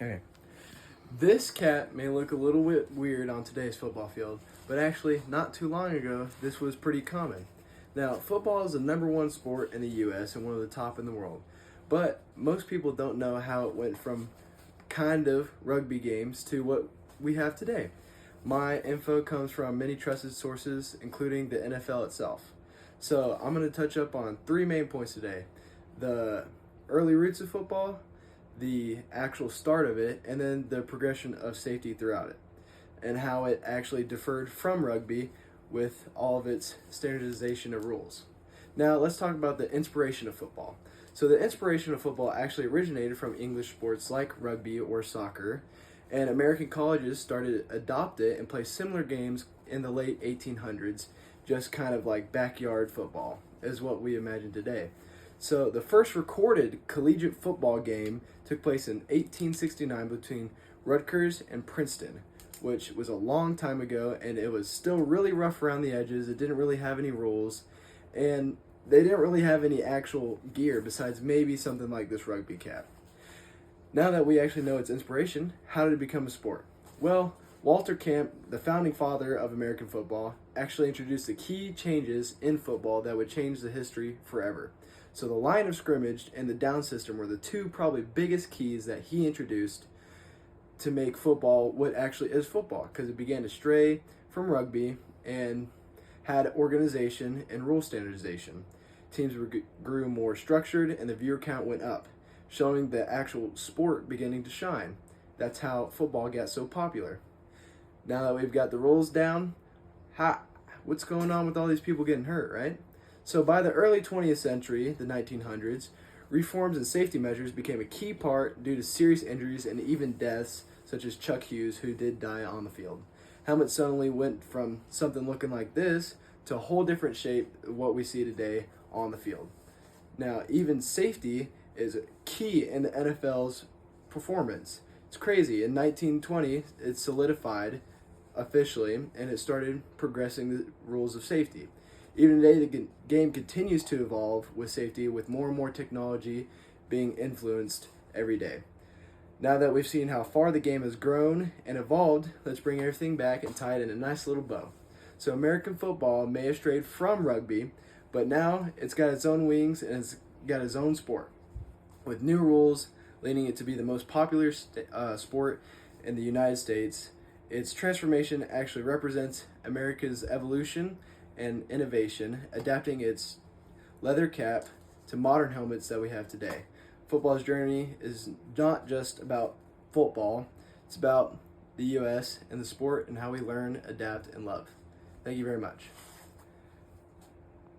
Okay. This cat may look a little bit weird on today's football field, but actually, not too long ago, this was pretty common. Now, football is the number one sport in the U.S. and one of the top in the world, but most people don't know how it went from kind of rugby games to what we have today. My info comes from many trusted sources, including the NFL itself. So, I'm going to touch up on three main points today: the early roots of football, the actual start of it, and then the progression of safety throughout it, and how it actually differed from rugby with all of its standardization of rules. Now, let's talk about the inspiration of football. So, the inspiration of football actually originated from English sports like rugby or soccer, and American colleges started to adopt it and play similar games in the late 1800s, just kind of like backyard football, is what we imagine today. So the first recorded collegiate football game took place in 1869 between Rutgers and Princeton, which was a long time ago, and it was still really rough around the edges. It didn't really have any rules, and they didn't really have any actual gear besides maybe something like this rugby cap. Now that we actually know its inspiration, how did it become a sport? Well, Walter Camp, the founding father of American football, actually introduced the key changes in football that would change the history forever. So the line of scrimmage and the down system were the two probably biggest keys that he introduced to make football what actually is football, because it began to stray from rugby and had organization and rule standardization. Teams grew more structured and the viewer count went up, showing the actual sport beginning to shine. That's how football got so popular. Now that we've got the rules down, what's going on with all these people getting hurt, right? So by the early 20th century, the 1900s, reforms and safety measures became a key part due to serious injuries and even deaths, such as Chuck Hughes, who did die on the field. Helmets suddenly went from something looking like this to a whole different shape of what we see today on the field. Now, even safety is key in the NFL's performance. It's crazy. In 1920, it solidified officially, and it started progressing the rules of safety. Even today, the game continues to evolve with safety, with more and more technology being influenced every day. Now that we've seen how far the game has grown and evolved, let's bring everything back and tie it in a nice little bow. So American football may have strayed from rugby, but now it's got its own wings and it's got its own sport, with new rules leading it to be the most popular sport in the United States. Its transformation actually represents America's evolution and innovation, adapting its leather cap to modern helmets that we have today. Football's journey is not just about football, it's about the U.S. and the sport and how we learn, adapt, and love. Thank you very much.